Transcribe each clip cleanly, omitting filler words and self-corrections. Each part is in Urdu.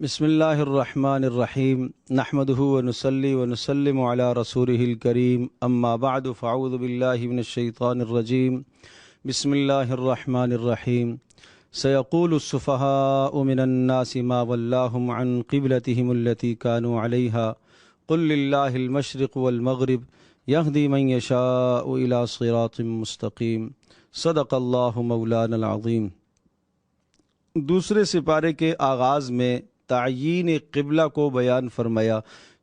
بسم اللہ الرحمن الرحیم نحمده ونصلی ونسلم علی رسوله الکریم اما بعد فاعوذ باللہ من الشیطان الرجیم بسم اللہ الرحمن الرحیم سیقول السفہاء من الناس ما ولاہم عن قبلتہم التي كانوا علیها قل للہ المشرق والمغرب یہدی من یشاء الی صراط مستقیم صدق اللہ مولانا العظیم۔ دوسرے سپارے کے آغاز میں تعیین قبلہ کو بیان فرمایا،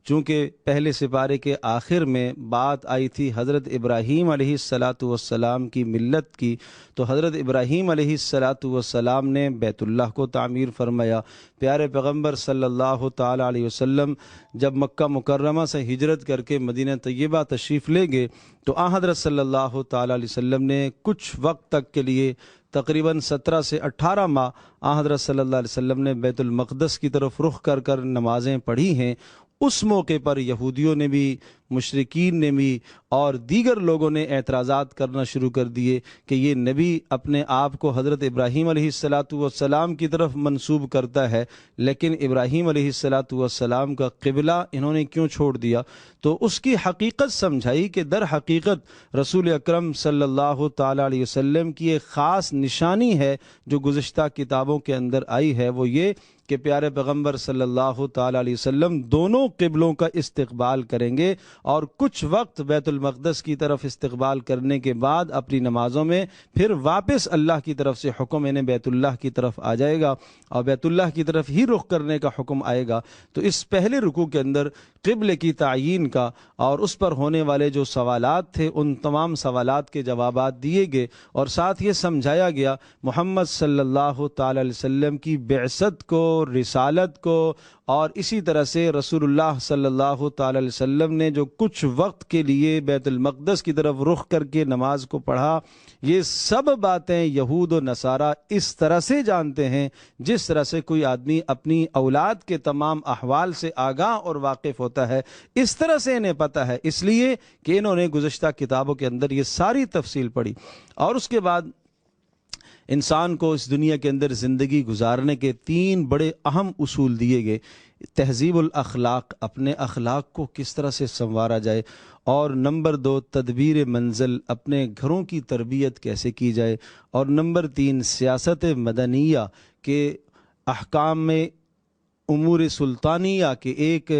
چونکہ پہلے سپارے کے آخر میں بات آئی تھی حضرت ابراہیم علیہ السلام کی ملت کی، تو حضرت ابراہیم علیہ السلام نے بیت اللہ کو تعمیر فرمایا۔ پیارے پیغمبر صلی اللہ تعالی علیہ وسلم جب مکہ مکرمہ سے ہجرت کر کے مدینہ طیبہ تشریف لے گئے تو حضرت صلی اللہ تعالی علیہ وسلم نے کچھ وقت تک کے لیے تقریباً 17 سے 18 ماہ حضرت صلی اللہ علیہ وسلم نے بیت المقدس کی طرف رخ کر نمازیں پڑھی ہیں۔ اس موقع پر یہودیوں نے بھی، مشرکین نے بھی اور دیگر لوگوں نے اعتراضات کرنا شروع کر دیے کہ یہ نبی اپنے آپ کو حضرت ابراہیم علیہ السلام کی طرف منسوب کرتا ہے، لیکن ابراہیم علیہ السلام کا قبلہ انہوں نے کیوں چھوڑ دیا؟ تو اس کی حقیقت سمجھائی کہ در حقیقت رسول اکرم صلی اللہ تعالی علیہ وسلم کی ایک خاص نشانی ہے جو گزشتہ کتابوں کے اندر آئی ہے، وہ یہ کہ پیارے پیغمبر صلی اللہ تعالی علیہ وسلم دونوں قبلوں کا استقبال کریں گے اور کچھ وقت بیت المقدس کی طرف استقبال کرنے کے بعد اپنی نمازوں میں پھر واپس اللہ کی طرف سے حکم انہیں بیت اللہ کی طرف آ جائے گا اور بیت اللہ کی طرف ہی رخ کرنے کا حکم آئے گا۔ تو اس پہلے رکوع کے اندر قبلے کی تعیین کا اور اس پر ہونے والے جو سوالات تھے ان تمام سوالات کے جوابات دیے گئے، اور ساتھ یہ سمجھایا گیا محمد صلی اللہ تعالی علیہ وسلم کی بعثت کو، رسالت کو، اور اسی طرح سے رسول اللہ صلی اللہ تعالی علیہ وسلم نے جو کچھ وقت کے لیے بیت المقدس کی طرف رخ کر کے نماز کو پڑھا، یہ سب باتیں یہود و نصارہ اس طرح سے جانتے ہیں جس طرح سے کوئی آدمی اپنی اولاد کے تمام احوال سے آگاہ اور واقف ہوتا ہے، اس طرح سے انہیں پتہ ہے، اس لیے کہ انہوں نے گزشتہ کتابوں کے اندر یہ ساری تفصیل پڑھی۔ اور اس کے بعد انسان کو اس دنیا کے اندر زندگی گزارنے کے 3 بڑے اہم اصول دیے گئے۔ تہذیب الاخلاق، اپنے اخلاق کو کس طرح سے سنوارا جائے، اور نمبر 2 تدبیر منزل، اپنے گھروں کی تربیت کیسے کی جائے، اور نمبر 3 سیاست مدنیہ کے احکام میں امور سلطانیہ کے ایک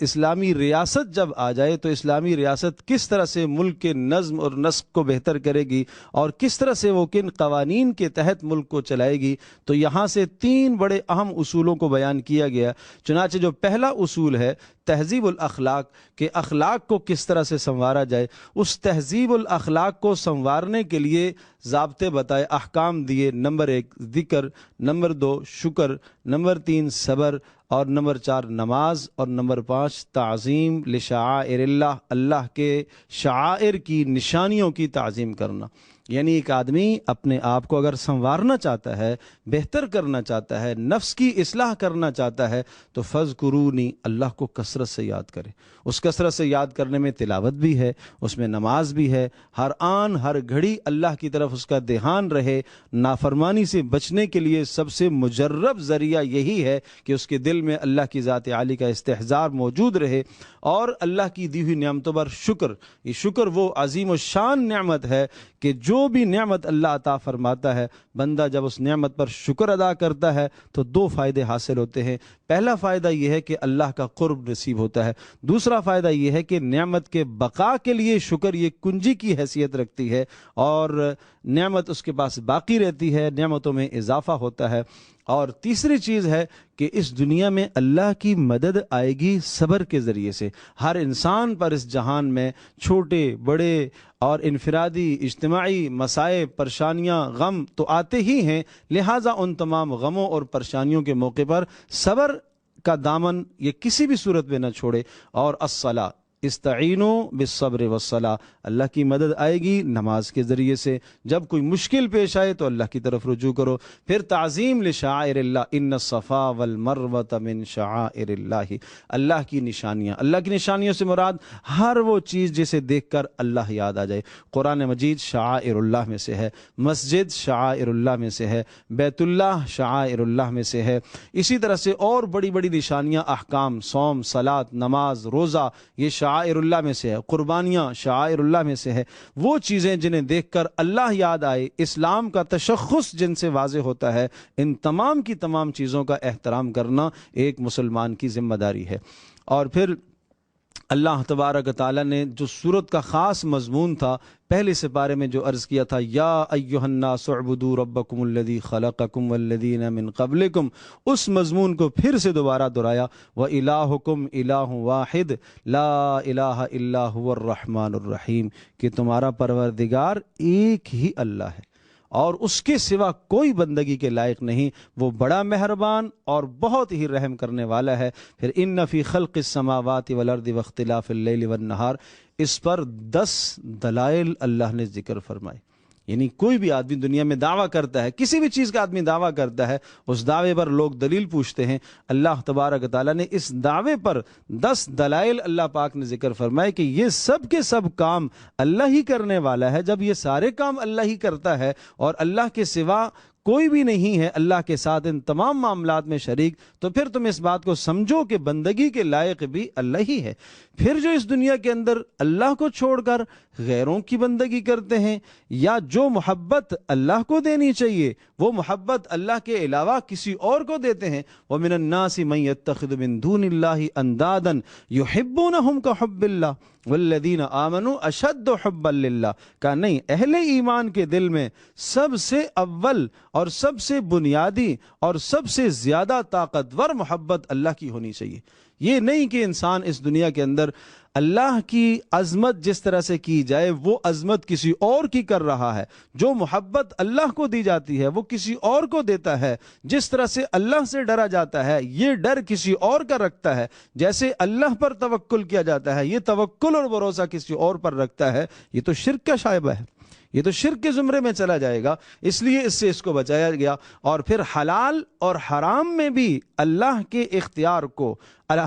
اسلامی ریاست جب آ جائے تو اسلامی ریاست کس طرح سے ملک کے نظم اور نسق کو بہتر کرے گی اور کس طرح سے وہ کن قوانین کے تحت ملک کو چلائے گی۔ تو یہاں سے 3 بڑے اہم اصولوں کو بیان کیا گیا۔ چنانچہ جو پہلا اصول ہے تہذیب الاخلاق، کہ اخلاق کو کس طرح سے سنوارا جائے، اس تہذیب الاخلاق کو سنوارنے کے لیے ضابطے بتائے، احکام دیے۔ نمبر 1 ذکر، نمبر 2 شکر، نمبر 3 صبر، اور نمبر 4 نماز، اور نمبر 5 تعظیم لشعائر اللہ، اللہ کے شعائر کی نشانیوں کی تعظیم کرنا۔ یعنی ایک آدمی اپنے آپ کو اگر سنوارنا چاہتا ہے، بہتر کرنا چاہتا ہے، نفس کی اصلاح کرنا چاہتا ہے تو فذکرونی، اللہ کو کثرت سے یاد کرے۔ اس کثرت سے یاد کرنے میں تلاوت بھی ہے، اس میں نماز بھی ہے، ہر آن ہر گھڑی اللہ کی طرف اس کا دھیان رہے۔ نافرمانی سے بچنے کے لیے سب سے مجرب ذریعہ یہی ہے کہ اس کے دل میں اللہ کی ذات عالی کا استحضار موجود رہے، اور اللہ کی دی ہوئی نعمتوں پر شکر۔ یہ شکر وہ عظیم الشان نعمت ہے کہ جو بھی نعمت اللہ عطا فرماتا ہے، بندہ جب اس نعمت پر شکر ادا کرتا ہے تو 2 فائدے حاصل ہوتے ہیں۔ پہلا فائدہ یہ ہے کہ اللہ کا قرب نصیب ہوتا ہے، دوسرا فائدہ یہ ہے کہ نعمت کے بقا کے لیے شکر یہ کنجی کی حیثیت رکھتی ہے، اور نعمت اس کے پاس باقی رہتی ہے، نعمتوں میں اضافہ ہوتا ہے۔ اور تیسری چیز ہے کہ اس دنیا میں اللہ کی مدد آئے گی صبر کے ذریعے سے۔ ہر انسان پر اس جہان میں چھوٹے بڑے اور انفرادی اجتماعی مسائب، پریشانیاں، غم تو آتے ہی ہیں، لہٰذا ان تمام غموں اور پریشانیوں کے موقع پر صبر کا دامن یہ کسی بھی صورت میں نہ چھوڑے۔ اور الصلاۃ، استعینوا بالصبر والصلاۃ، اللہ کی مدد آئے گی نماز کے ذریعے سے۔ جب کوئی مشکل پیش آئے تو اللہ کی طرف رجوع کرو۔ پھر تعظیم لشعائر اللہ، ان الصفا والمروۃ من شعائر اللہ، اللہ کی نشانیاں۔ اللہ کی نشانیوں سے مراد ہر وہ چیز جسے دیکھ کر اللہ یاد آ جائے۔ قرآن مجید شعائر اللہ میں سے ہے، مسجد شعائر اللہ میں سے ہے، بیت اللہ شعائر اللہ میں سے ہے۔ اسی طرح سے اور بڑی بڑی نشانیاں، احکام، صوم، صلاۃ، نماز، روزہ، یہ شعائر اللہ میں سے ہے۔ قربانیاں شعائر اللہ میں سے ہے۔ وہ چیزیں جنہیں دیکھ کر اللہ یاد آئے، اسلام کا تشخص جن سے واضح ہوتا ہے، ان تمام کی تمام چیزوں کا احترام کرنا ایک مسلمان کی ذمہ داری ہے۔ اور پھر اللہ تبارک تعالیٰ نے جو سورت کا خاص مضمون تھا پہلے سپارے میں جو عرض کیا تھا، یا ایھا الناس اعبدوا ربکم الذی خلقکم والذین من قبلکم، اس مضمون کو پھر سے دوبارہ دہرایا، وَإِلَٰهُكُمْ إِلَٰهٌ وَاحِدٌ لَا إِلَٰهَ إِلَّا هُوَ الرَّحْمَٰنُ الرَّحِيمُ، کہ تمہارا پروردگار ایک ہی اللہ ہے اور اس کے سوا کوئی بندگی کے لائق نہیں، وہ بڑا مہربان اور بہت ہی رحم کرنے والا ہے۔ پھر ان فی خلق السماوات والارض واختلاف اللیل والنہار، اس پر 10 دلائل اللہ نے ذکر فرمائے۔ یعنی کوئی بھی آدمی دنیا میں دعویٰ کرتا ہے، کسی بھی چیز کا آدمی دعویٰ کرتا ہے، اس دعوے پر لوگ دلیل پوچھتے ہیں۔ اللہ تبارک تعالیٰ نے اس دعوے پر 10 دلائل اللہ پاک نے ذکر فرمائے کہ یہ سب کے سب کام اللہ ہی کرنے والا ہے۔ جب یہ سارے کام اللہ ہی کرتا ہے اور اللہ کے سوا کوئی بھی نہیں ہے اللہ کے ساتھ ان تمام معاملات میں شریک، تو پھر تم اس بات کو سمجھو کہ بندگی کے لائق بھی اللہ ہی ہے۔ پھر جو اس دنیا کے اندر اللہ کو چھوڑ کر غیروں کی بندگی کرتے ہیں، یا جو محبت اللہ کو دینی چاہیے وہ محبت اللہ کے علاوہ کسی اور کو دیتے ہیں، وَمِنَ النَّاسِ مَن يَتَّخِذُ مِن دُونِ اللَّهِ أَندَادًا يُحِبُّونَهُمْ كَحُبِّ اللَّهِ والذین آمنوا اشد حبا للہ، کا نہیں، اہل ایمان کے دل میں سب سے اول اور سب سے بنیادی اور سب سے زیادہ طاقتور محبت اللہ کی ہونی چاہیے۔ یہ نہیں کہ انسان اس دنیا کے اندر اللہ کی عظمت جس طرح سے کی جائے وہ عظمت کسی اور کی کر رہا ہے۔ جو محبت اللہ کو دی جاتی ہے وہ کسی اور کو دیتا ہے۔ جس طرح سے اللہ سے ڈرا جاتا ہے یہ ڈر کسی اور کا رکھتا ہے۔ جیسے اللہ پر توکل کیا جاتا ہے یہ توکل اور بھروسہ کسی اور پر رکھتا ہے۔ یہ تو شرک کا شائبہ ہے، یہ تو شرک کے زمرے میں چلا جائے گا، اس لیے اس سے اس کو بچایا گیا۔ اور پھر حلال اور حرام میں بھی اللہ کے اختیار کو،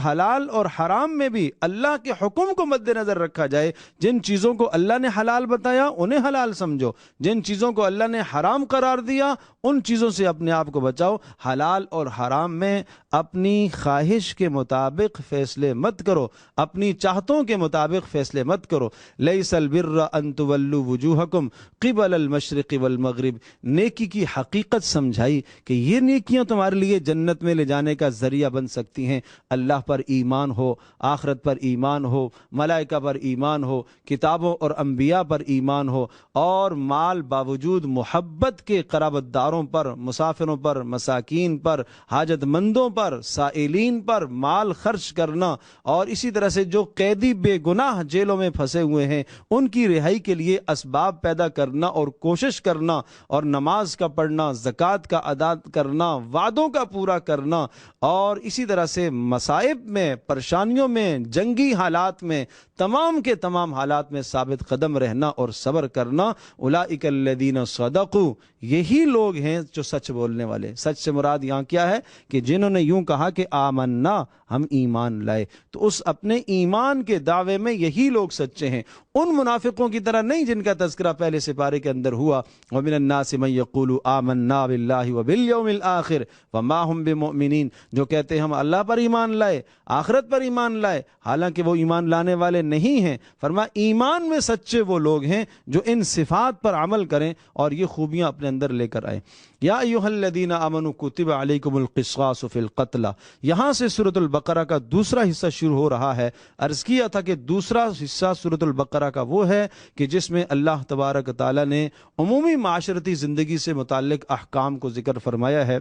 حلال اور حرام میں بھی اللہ کے حکم کو مد نظر رکھا جائے۔ جن چیزوں کو اللہ نے حلال بتایا انہیں حلال سمجھو، جن چیزوں کو اللہ نے حرام قرار دیا ان چیزوں سے اپنے آپ کو بچاؤ۔ حلال اور حرام میں اپنی خواہش کے مطابق فیصلے مت کرو، اپنی چاہتوں کے مطابق فیصلے مت کرو۔ لیس البر ان تولوا وجوہکم قبل المشرق والمغرب، نیکی کی حقیقت سمجھائی کہ یہ نیکیاں تمہارے لیے جنت میں لے جانے کا ذریعہ بن سکتی ہیں۔ اللہ پر ایمان ہو، آخرت پر ایمان ہو، ملائکہ پر ایمان ہو، کتابوں اور انبیاء پر ایمان ہو، اور مال باوجود محبت کے قرابت داروں پر، مسافروں پر، مساکین پر، حاجت مندوں پر، سائلین پر مال خرچ کرنا، اور اسی طرح سے جو قیدی بے گناہ جیلوں میں پھنسے ہوئے ہیں ان کی رہائی کے لیے اسباب پیدا کرنا اور کوشش کرنا، اور نماز کا پڑھنا، زکوٰۃ کا ادا کرنا، وعدوں کا پورا کرنا، اور اسی طرح سے مصائب میں، پریشانیوں میں، جنگی حالات میں، تمام کے تمام حالات میں ثابت قدم رہنا اور صبر کرنا۔ اولئک الذین صدقوا، یہی لوگ ہیں جو سچ بولنے والے۔ سچ سے مراد یہاں کیا ہے کہ جنہوں نے یوں کہا کہ آمنا، ہم ایمان لائے، تو اس اپنے ایمان کے دعوے میں یہی لوگ سچے ہیں، ان منافقوں کی طرح نہیں جن کا تذکرہ پہلے سپارے کے اندر ہوا۔ وَمِنَ النَّاسِ مَن يَقُولُ آمَنَّا بِاللَّهِ وَبِالْيَوْمِ الْآخِرِ وَمَا هُمْ بِمُؤْمِنِينَ، جو کہتے ہیں ہم اللہ پر ایمان لائے، آخرت پر ایمان لائے، حالانکہ وہ ایمان لانے والے نہیں ہیں۔ فرمایا ایمان میں سچے وہ لوگ ہیں جو ان صفات پر عمل کریں اور یہ خوبیاں اپنے اندر لے کر آئیں۔ یا ایھا الذین آمنوا کتب علیکم القصاص فی القتل، یہاں سے سورۃ البقرہ کا دوسرا حصہ شروع ہو رہا ہے۔ عرض کیا تھا کہ دوسرا حصہ سورۃ البقرہ کا وہ ہے کہ جس میں اللہ تبارک تعالیٰ نے عمومی معاشرتی زندگی سے متعلق احکام کو ذکر فرمایا ہے،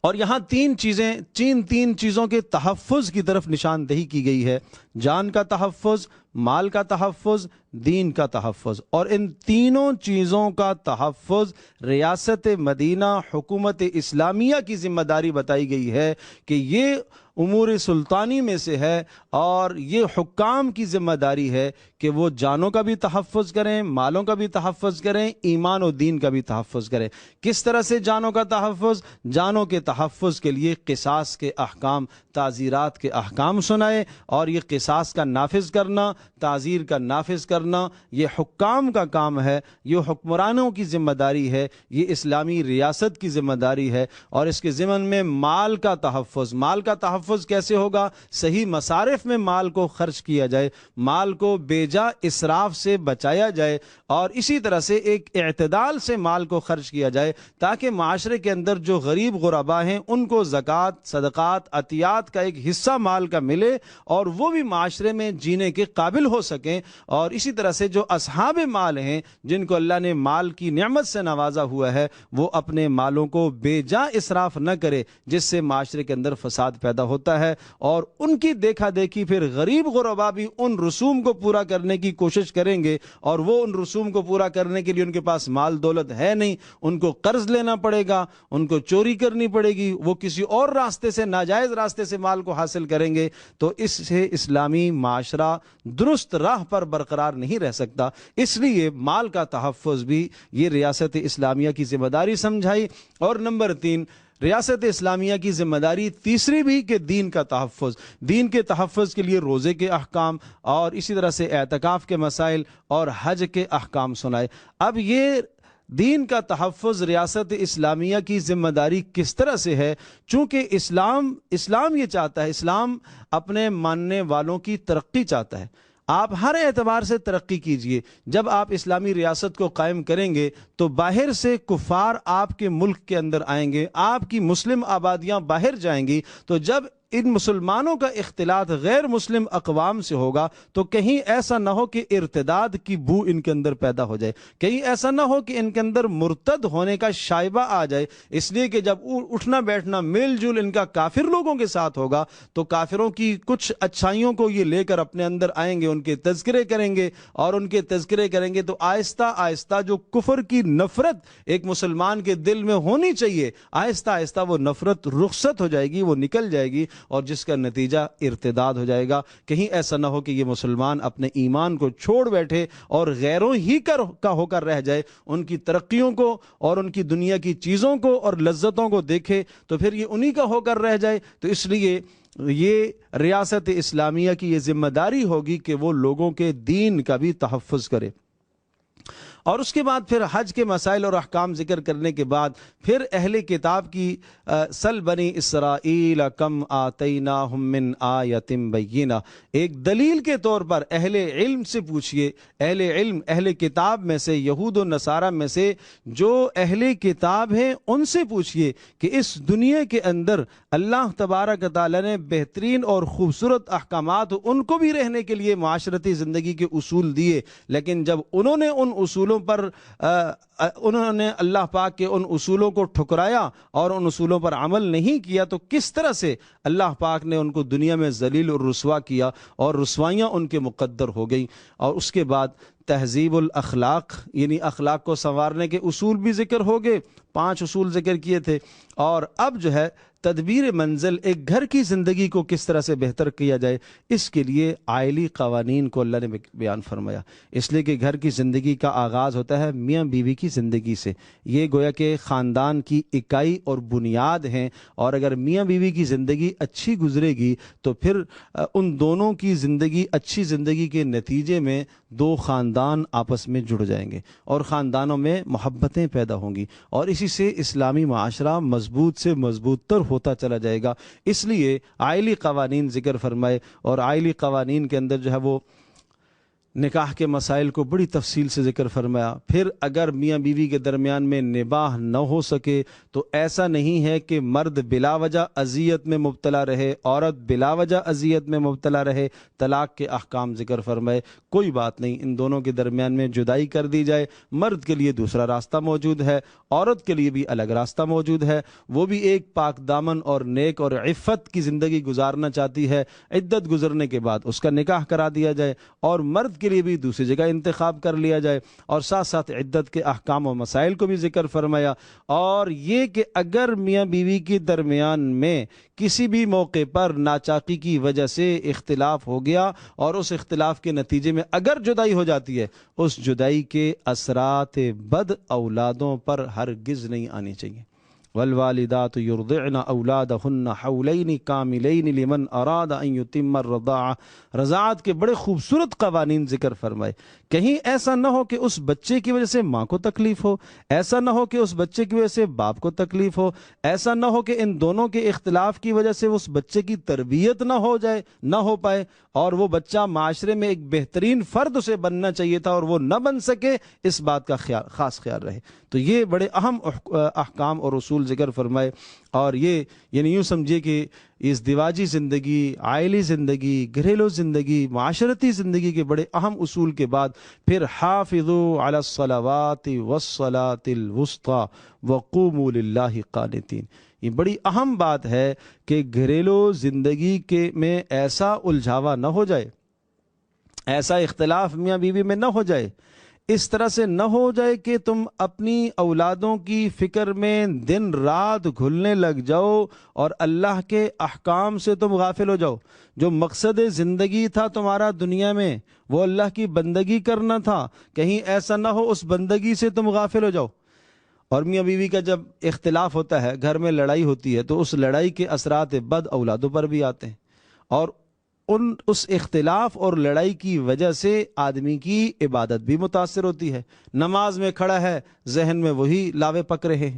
اور یہاں تین چیزوں کے تحفظ کی طرف نشاندہی کی گئی ہے: جان کا تحفظ، مال کا تحفظ، دین کا تحفظ۔ اور ان تینوں چیزوں کا تحفظ ریاست مدینہ حکومت اسلامیہ کی ذمہ داری بتائی گئی ہے کہ یہ امور سلطانی میں سے ہے، اور یہ حکام کی ذمہ داری ہے کہ وہ جانوں کا بھی تحفظ کریں، مالوں کا بھی تحفظ کریں، ایمان و دین کا بھی تحفظ کریں۔ کس طرح سے جانوں کا تحفظ؟ جانوں کے تحفظ کے لیے قصاص کے احکام، تعزیرات کے احکام سنائے، اور یہ قصاص کا نافذ کرنا، تعزیر کا نافذ کرنا یہ حکام کا کام ہے، یہ حکمرانوں کی ذمہ داری ہے، یہ اسلامی ریاست کی ذمہ داری ہے۔ اور اس کے ضمن میں مال کا تحفظ کیسے ہوگا؟ صحیح مصارف میں مال کو خرچ کیا جائے، مال کو بے جا اسراف سے بچایا جائے، اور اسی طرح سے ایک اعتدال سے مال کو خرچ کیا جائے، تاکہ معاشرے کے اندر جو غریب غربا ہیں ان کو زکوٰۃ، صدقات، عطیات کا ایک حصہ مال کا ملے، اور وہ بھی معاشرے میں جینے کے قابل ہو سکیں۔ اور اسی طرح سے جو اصحاب مال ہیں، جن کو اللہ نے مال کی نعمت سے نوازا ہوا ہے، وہ اپنے مالوں کو بے جا اسراف نہ کرے، جس سے معاشرے کے اندر فساد پیدا ہوتا ہے، اور ان کی دیکھا دیکھی پھر غریب غربا بھی ان رسوم کو پورا کرنے کی کوشش کریں گے، اور وہ ان رسوم کو پورا کرنے کے لیے ان کے پاس مال دولت ہے نہیں، ان کو قرض لینا پڑے گا، ان کو چوری کرنی پڑے گی، وہ کسی اور راستے سے، ناجائز راستے سے مال کو حاصل کریں گے، تو اس سے اسلامی معاشرہ درست راہ پر برقرار نہیں رہ سکتا۔ اس لیے مال کا تحفظ بھی یہ ریاست اسلامیہ کی ذمہ داری سمجھائی۔ اور نمبر 3، ریاست اسلامیہ کی ذمہ داری تیسری بھی کہ دین کا تحفظ، دین کے تحفظ کے لیے روزے کے احکام، اور اسی طرح سے اعتکاف کے مسائل اور حج کے احکام سنائے۔ اب یہ دین کا تحفظ ریاست اسلامیہ کی ذمہ داری کس طرح سے ہے؟ چونکہ اسلام یہ چاہتا ہے، اسلام اپنے ماننے والوں کی ترقی چاہتا ہے۔ آپ ہر اعتبار سے ترقی کیجئے۔ جب آپ اسلامی ریاست کو قائم کریں گے تو باہر سے کفار آپ کے ملک کے اندر آئیں گے، آپ کی مسلم آبادیاں باہر جائیں گی، تو جب ان مسلمانوں کا اختلاط غیر مسلم اقوام سے ہوگا تو کہیں ایسا نہ ہو کہ ارتداد کی بو ان کے اندر پیدا ہو جائے، کہیں ایسا نہ ہو کہ ان کے اندر مرتد ہونے کا شائبہ آ جائے۔ اس لیے کہ جب اٹھنا بیٹھنا میل جول ان کا کافر لوگوں کے ساتھ ہوگا تو کافروں کی کچھ اچھائیوں کو یہ لے کر اپنے اندر آئیں گے، ان کے تذکرے کریں گے، اور ان کے تذکرے کریں گے تو آہستہ آہستہ جو کفر کی نفرت ایک مسلمان کے دل میں ہونی چاہیے، آہستہ آہستہ وہ نفرت رخصت ہو جائے گی، وہ نکل جائے گی، اور جس کا نتیجہ ارتداد ہو جائے گا۔ کہیں ایسا نہ ہو کہ یہ مسلمان اپنے ایمان کو چھوڑ بیٹھے اور غیروں ہی کا ہو کر رہ جائے، ان کی ترقیوں کو اور ان کی دنیا کی چیزوں کو اور لذتوں کو دیکھے تو پھر یہ انہی کا ہو کر رہ جائے۔ تو اس لیے یہ ریاست اسلامیہ کی یہ ذمہ داری ہوگی کہ وہ لوگوں کے دین کا بھی تحفظ کرے۔ اور اس کے بعد پھر حج کے مسائل اور احکام ذکر کرنے کے بعد پھر اہل کتاب کی سل بنی اسرائیل کم آتیناہم من آیۃ بینہ، ایک دلیل کے طور پر اہل علم سے پوچھئے، اہل علم، اہل کتاب میں سے، یہود و نصارہ میں سے جو اہل کتاب ہیں ان سے پوچھئے کہ اس دنیا کے اندر اللہ تبارک تعالیٰ نے بہترین اور خوبصورت احکامات ان کو بھی رہنے کے لیے معاشرتی زندگی کے اصول دیے، لیکن جب انہوں نے ان اصولوں پر انہوں نے اللہ پاک کے ان اصولوں کو ٹھکرایا اور ان اصولوں پر عمل نہیں کیا، تو کس طرح سے اللہ پاک نے ان کو دنیا میں ذلیل اور رسوا کیا اور رسوائیاں ان کے مقدر ہو گئیں۔ اور اس کے بعد تہذیب الاخلاق، یعنی اخلاق کو سنوارنے کے اصول بھی ذکر ہو گئے، 5 اصول ذکر کیے تھے۔ اور اب جو ہے تدبیر منزل، ایک گھر کی زندگی کو کس طرح سے بہتر کیا جائے، اس کے لیے عائلی قوانین کو اللہ نے بیان فرمایا، اس لیے کہ گھر کی زندگی کا آغاز ہوتا ہے میاں بیوی کی زندگی سے، یہ گویا کہ خاندان کی اکائی اور بنیاد ہیں، اور اگر میاں بیوی کی زندگی اچھی گزرے گی تو پھر ان دونوں کی زندگی، اچھی زندگی کے نتیجے میں 2 خاندان آپس میں جڑ جائیں گے اور خاندانوں میں محبتیں پیدا ہوں گی، اور اسی سے اسلامی معاشرہ مضبوط سے مضبوط تر ہوتا چلا جائے گا۔ اس لیے عائلی قوانین ذکر فرمائے، اور عائلی قوانین کے اندر جو ہے وہ نکاح کے مسائل کو بڑی تفصیل سے ذکر فرمایا۔ پھر اگر میاں بیوی کے درمیان میں نباہ نہ ہو سکے تو ایسا نہیں ہے کہ مرد بلا وجہ اذیت میں مبتلا رہے، عورت بلا وجہ اذیت میں مبتلا رہے، طلاق کے احکام ذکر فرمائے۔ کوئی بات نہیں، ان دونوں کے درمیان میں جدائی کر دی جائے، مرد کے لیے دوسرا راستہ موجود ہے، عورت کے لیے بھی الگ راستہ موجود ہے، وہ بھی ایک پاک دامن اور نیک اور عفت کی زندگی گزارنا چاہتی ہے، عدت گزرنے کے بعد اس کا نکاح کرا دیا جائے، اور مرد کے لیے بھی دوسری جگہ انتخاب کر لیا جائے، اور ساتھ ساتھ عدت کے احکام و مسائل کو بھی ذکر فرمایا۔ اور یہ کہ اگر میاں بیوی کے درمیان میں کسی بھی موقع پر ناچاقی کی وجہ سے اختلاف ہو گیا اور اس اختلاف کے نتیجے میں اگر جدائی ہو جاتی ہے، اس جدائی کے اثرات بد اولادوں پر ہرگز نہیں آنی چاہیے۔ والوالدات یرضعن اولادہن حولین کاملین لمن اراد ان یتم الرضاعہ۔ رضاعت کے بڑے خوبصورت قوانین ذکر فرمائے۔ کہیں ایسا نہ ہو کہ اس بچے کی وجہ سے ماں کو تکلیف ہو، ایسا نہ ہو کہ اس بچے کی وجہ سے باپ کو تکلیف ہو، ایسا نہ ہو کہ ان دونوں کے اختلاف کی وجہ سے اس بچے کی تربیت نہ ہو پائے، اور وہ بچہ معاشرے میں ایک بہترین فرد اسے بننا چاہیے تھا اور وہ نہ بن سکے، اس بات کا خاص خیال رہے۔ تو یہ بڑے اہم احکام اور اصول ذکر فرمائے۔ اور یہ یعنی یوں سمجھیے کہ ازدواجی زندگی، عائلی زندگی، گھریلو زندگی، معاشرتی زندگی کے بڑے اہم اصول کے بعد پھر حافظوا علی الصلوات والصلاة الوسطی وقوموا للہ قانتین۔ یہ بڑی اہم بات ہے کہ گھریلو زندگی کے میں ایسا الجھاوا نہ ہو جائے، ایسا اختلاف میاں بیوی میں نہ ہو جائے، اس طرح سے نہ ہو جائے کہ تم اپنی اولادوں کی فکر میں دن رات گھلنے لگ جاؤ اور اللہ کے احکام سے تم غافل ہو جاؤ۔ جو مقصد زندگی تھا تمہارا دنیا میں وہ اللہ کی بندگی کرنا تھا، کہیں ایسا نہ ہو اس بندگی سے تم غافل ہو جاؤ۔ اور میاں بیوی کا جب اختلاف ہوتا ہے، گھر میں لڑائی ہوتی ہے، تو اس لڑائی کے اثرات بد اولادوں پر بھی آتے ہیں، اور اس اختلاف اور لڑائی کی وجہ سے آدمی کی عبادت بھی متاثر ہوتی ہے۔ نماز میں کھڑا ہے، ذہن میں وہی لاوے پک رہے ہیں،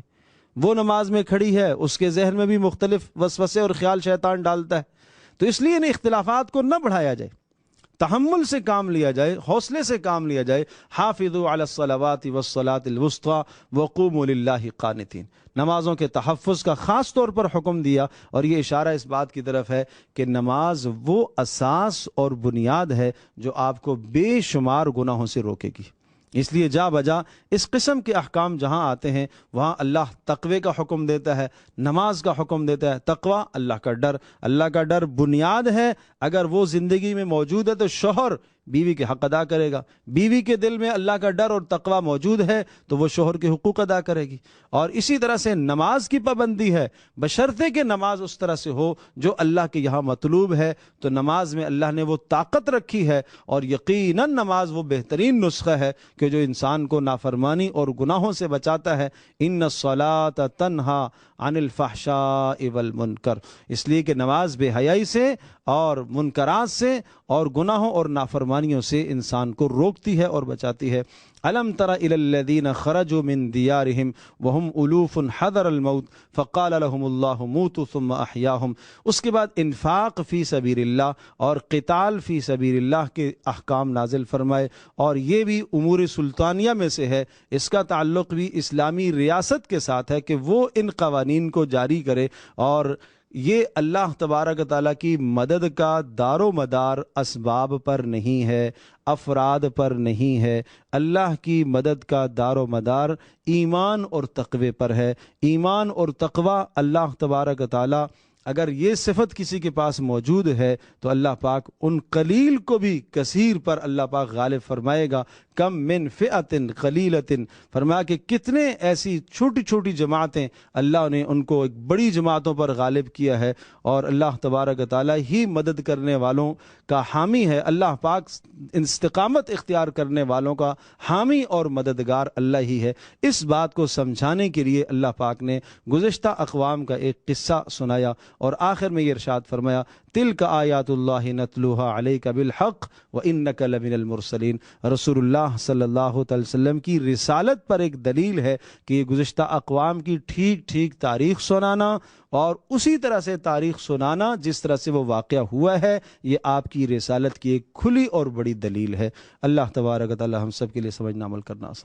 وہ نماز میں کھڑی ہے، اس کے ذہن میں بھی مختلف وسوسے اور خیال شیطان ڈالتا ہے۔ تو اس لیے ان اختلافات کو نہ بڑھایا جائے، تحمل سے کام لیا جائے، حوصلے سے کام لیا جائے۔ حافظوا علی الصلوات والصلاة الوسطی وقوموا للہ قانتین۔ نمازوں کے تحفظ کا خاص طور پر حکم دیا، اور یہ اشارہ اس بات کی طرف ہے کہ نماز وہ اساس اور بنیاد ہے جو آپ کو بے شمار گناہوں سے روکے گی۔ اس لیے جا بجا اس قسم کے احکام جہاں آتے ہیں وہاں اللہ تقوی کا حکم دیتا ہے، نماز کا حکم دیتا ہے۔ تقوی اللہ کا ڈر بنیاد ہے۔ اگر وہ زندگی میں موجود ہے تو شوہر بیوی کے حق ادا کرے گا، بیوی کے دل میں اللہ کا ڈر اور تقوی موجود ہے تو وہ شوہر کے حقوق ادا کرے گی۔ اور اسی طرح سے نماز کی پابندی ہے، بشرطے کہ نماز اس طرح سے ہو جو اللہ کے یہاں مطلوب ہے۔ تو نماز میں اللہ نے وہ طاقت رکھی ہے، اور یقیناً نماز وہ بہترین نسخہ ہے کہ جو انسان کو نافرمانی اور گناہوں سے بچاتا ہے۔ ان الصلاۃ تنہا عن الفحشاء والمنکر، اس لیے کہ نماز بے حیائی سے اور منکرات سے اور گناہوں اور نافرمانیوں سے انسان کو روکتی ہے اور بچاتی ہے۔ الم تر الی الذین خرجوا من دیارہم وہم الوف حذر الموت فقال لهم اللہ موتوا ثم احیاہم۔ اس کے بعد انفاق فی سبیل اللہ اور قتال فی سبیل اللہ کے احکام نازل فرمائے، اور یہ بھی امور سلطانیہ میں سے ہے، اس کا تعلق بھی اسلامی ریاست کے ساتھ ہے کہ وہ ان قوانین کو جاری کرے۔ اور یہ اللہ تبارک تعالیٰ کی مدد کا دار و مدار اسباب پر نہیں ہے، افراد پر نہیں ہے۔ اللہ کی مدد کا دار و مدار ایمان اور تقوی پر ہے۔ ایمان اور تقوی اللہ تبارک تعالیٰ اگر یہ صفت کسی کے پاس موجود ہے تو اللہ پاک ان قلیل کو بھی کثیر پر اللہ پاک غالب فرمائے گا۔ کم من فئۃ قلیلۃ، فرمایا کہ کتنے ایسی چھوٹی چھوٹی جماعتیں اللہ نے ان کو ایک بڑی جماعتوں پر غالب کیا ہے، اور اللہ تبارک تعالیٰ ہی مدد کرنے والوں کا حامی ہے۔ اللہ پاک استقامت اختیار کرنے والوں کا حامی اور مددگار اللہ ہی ہے۔ اس بات کو سمجھانے کے لیے اللہ پاک نے گزشتہ اقوام کا ایک قصہ سنایا، اور آخر میں یہ ارشاد فرمایا تلک آیات اللہ نتلوها علیک بالحق وانک لمن المرسلین۔ رسول اللہ صلی اللہ تعالی وسلم کی رسالت پر ایک دلیل ہے کہ یہ گزشتہ اقوام کی ٹھیک ٹھیک تاریخ سنانا اور اسی طرح سے تاریخ سنانا جس طرح سے وہ واقعہ ہوا ہے، یہ آپ کی رسالت کی ایک کھلی اور بڑی دلیل ہے۔ اللہ تبارک و تعالی ہم سب کے لیے سمجھنا عمل کرنا آسان